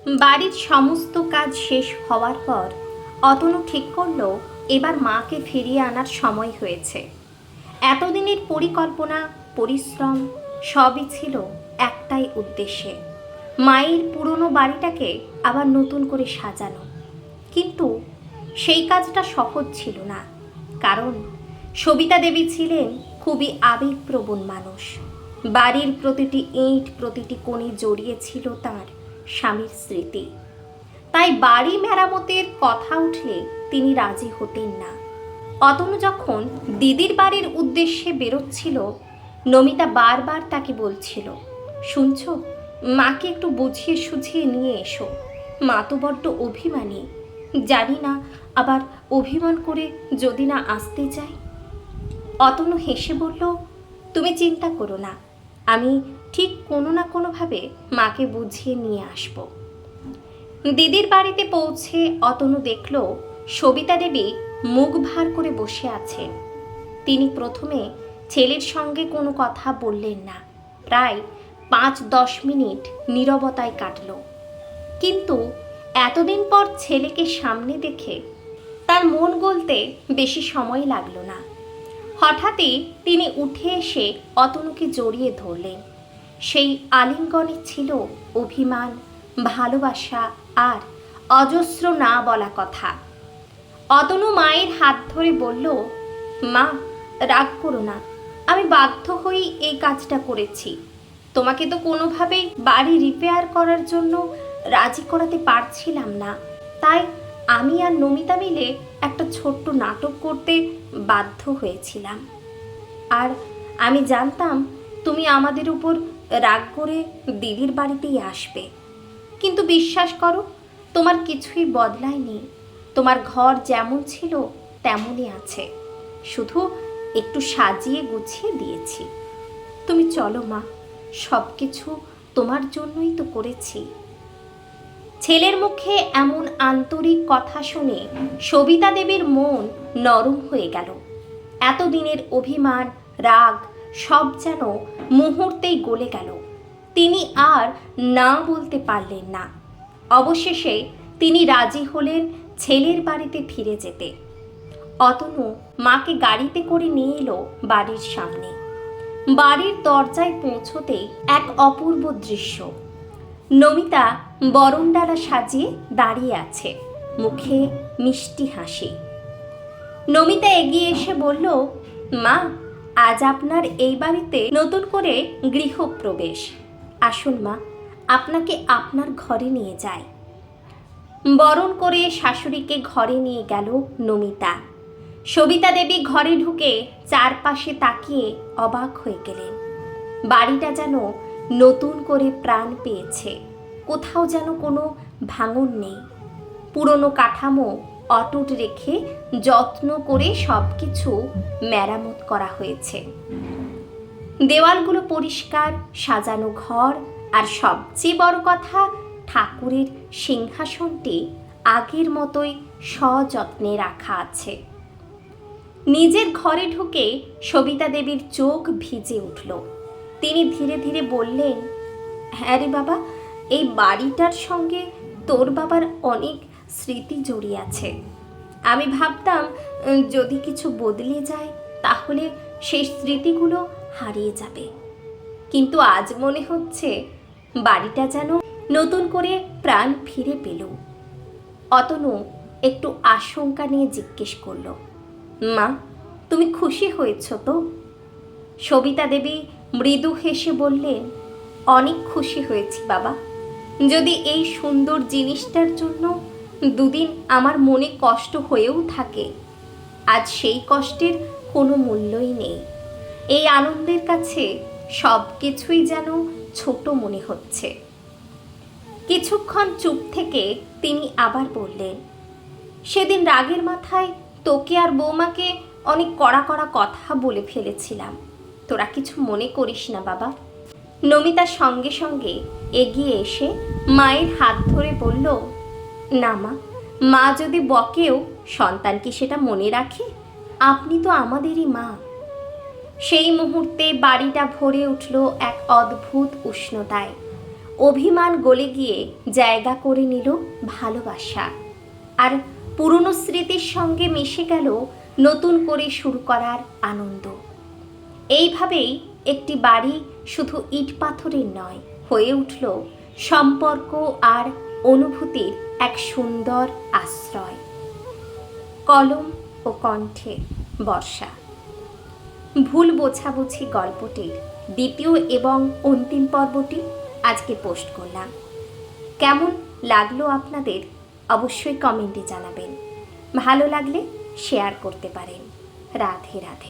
বাড়ির সমস্ত কাজ শেষ হওয়ার পর অতনু ঠিক করলো এবার মাকে ফিরিয়ে আনার সময় হয়েছে। এতদিনের পরিকল্পনা, পরিশ্রম সবই ছিল একটাই উদ্দেশ্যে, মায়ের পুরনো বাড়িটাকে আবার নতুন করে সাজানো। কিন্তু সেই কাজটা সহজ ছিল না, কারণ সবিতা দেবী ছিলেন খুবই আবেগপ্রবণ মানুষ। বাড়ির প্রতিটি ইঁট, প্রতিটি কোণে জড়িয়ে ছিল তার স্বামীর স্মৃতি। তাই বাড়ি মেরামতের কথা উঠলে তিনি রাজি হতেন না। অতনু যখন দিদির বাড়ির উদ্দেশ্যে বেরোচ্ছিল, নমিতা বারবার তাকে বলছিল, শুনছো, মাকে একটু বুঝিয়ে সুঝিয়ে নিয়ে এসো, মা তো বড্ড অভিমানী, জানি না আবার অভিমান করে যদি না আসতে চাই। অতনু হেসে বলল, তুমি চিন্তা করো না, আমি ঠিক কোনো না কোনোভাবে মাকে বুঝিয়ে নিয়ে আসব। দিদির বাড়িতে পৌঁছে অতনু দেখল সবিতা দেবী মুখ ভার করে বসে আছেন। তিনি প্রথমে ছেলের সঙ্গে কোনো কথা বললেন না। প্রায় 5-10 মিনিট নীরবতায় কাটল। কিন্তু এতদিন পর ছেলেকে সামনে দেখে তার মন গলতে বেশি সময় লাগলো না। হঠাৎই তিনি উঠে এসে অতনুকে জড়িয়ে ধরলেন। সেই আলিঙ্গনে ছিল অভিমান, ভালোবাসা আর অজস্র না বলা কথা। অতনু মায়ের হাত ধরে বলল, মা, রাগ করো না, আমি বাধ্য হয়েই এই কাজটা করেছি। তোমাকে তো কোনোভাবেই বাড়ি রিপেয়ার করার জন্য রাজি করাতে পারছিলাম না, তাই আমি আর নমিতা মিলে একটা ছোট্ট নাটক করতে বাধ্য হয়েছিলাম। আর আমি জানতাম তুমি আমাদের উপর রাগ করে দিদির বাড়িতেই আসবে, কিন্তু বিশ্বাস করো, তোমার কিছুই বদলায়নি। তোমার ঘর যেমন ছিল তেমনই আছে, শুধু একটু সাজিয়ে গুছিয়ে দিয়েছি। তুমি চলো মা, সব কিছু তোমার জন্যই তো করেছি। ছেলের মুখে এমন আন্তরিক কথা শুনে সবিতা দেবীর মন নরম হয়ে গেল। এতদিনের অভিমান, রাগ সব যেন মুহূর্তেই গলে গেল। তিনি আর না বলতে পারলেন না। অবশেষে তিনি রাজি হলেন ছেলের বাড়িতে ফিরে যেতে। অতনু মাকে গাড়িতে করে নিয়ে এলো বাড়ির সামনে। বাড়ির দরজায় পৌঁছতেই এক অপূর্ব দৃশ্য। নমিতা বরণডালা সাজিয়ে দাঁড়িয়ে আছে, মুখে মিষ্টি হাসি। নমিতা এগিয়ে এসে বলল, মা, আজ আপনার এই বাড়িতে নতুন করে গৃহপ্রবেশ। আসুন মা, আপনাকে আপনার ঘরে নিয়ে যাই। বরণ করে শাশুড়িকে ঘরে নিয়ে গেল নমিতা। সবিতা দেবী ঘরে ঢুকে চারপাশে তাকিয়ে অবাক হয়ে গেলেন। বাড়িটা যেন নতুন করে প্রাণ পেয়েছে, কোথাও যেন কোনো ভাঙন নেই। পুরনো কাঠামো অটুট রেখে যত্ন করে সব কিছু মেরামত করা হয়েছে। দেওয়ালগুলো পরিষ্কার, সাজানো ঘর, আর সবচেয়ে বড় কথা, ঠাকুরের সিংহাসনটি আগের মতোই সযত্নে রাখা আছে। নিজের ঘরে ঢুকে সবিতা দেবীর চোখ ভিজে উঠল। তিনি ধীরে ধীরে বললেন, হ্যাঁ রে বাবা, এই বাড়িটার সঙ্গে তোর বাবার অনেক স্মৃতি জড়িয়ে আছে। আমি ভাবতাম যদি কিছু বদলে যায় তাহলে সেই স্মৃতিগুলো হারিয়ে যাবে, কিন্তু আজ মনে হচ্ছে বাড়িটা যেন নতুন করে প্রাণ ফিরে পেল। অতনু একটু আশঙ্কা নিয়ে জিজ্ঞেস করল, মা, তুমি খুশি হয়েছ তো? সবিতা দেবী মৃদু হেসে বললেন, অনেক খুশি হয়েছি বাবা। যদি এই সুন্দর জিনিসটার জন্য দুদিন আমার মনে কষ্ট হয়েও থাকে, আজ সেই কষ্টের কোনো মূল্যই নেই। এই আনন্দের কাছে সব কিছুই যেন ছোট মনে হচ্ছে। কিছুক্ষণ চুপ থেকে তিনি আবার বললেন, সেদিন রাগের মাথায় তোকে আর বৌমাকে অনেক কড়া কড়া কথা বলে ফেলেছিলাম, তোরা কিছু মনে করিস না বাবা। নমিতা সঙ্গে সঙ্গে এগিয়ে এসে মায়ের হাত ধরে বলল, না মা, মা যদি বকেও সন্তান কি সেটা মনে রাখে? আপনি তো আমাদেরই মা। সেই মুহূর্তে বাড়িটা ভরে উঠল এক অদ্ভুত উষ্ণতায়। অভিমান গলে গিয়ে জায়গা করে নিল ভালোবাসা, আর পুরনো স্মৃতির সঙ্গে মিশে গেল নতুন করে শুরু করার আনন্দ। এইভাবেই একটি বাড়ি শুধু ইট পাথরের নয়, হয়ে উঠল সম্পর্ক আর অনুভূতির এক সুন্দর আশ্রয়। কলম ও কণ্ঠে বর্ষা। ভুল বোঝাবুঝি গল্পটির দ্বিতীয় এবং অন্তিম পর্বটি আজকে পোস্ট করলাম। কেমন লাগলো আপনাদের অবশ্যই কমেন্টে জানাবেন। ভালো লাগলে শেয়ার করতে পারেন। রাধে রাধে।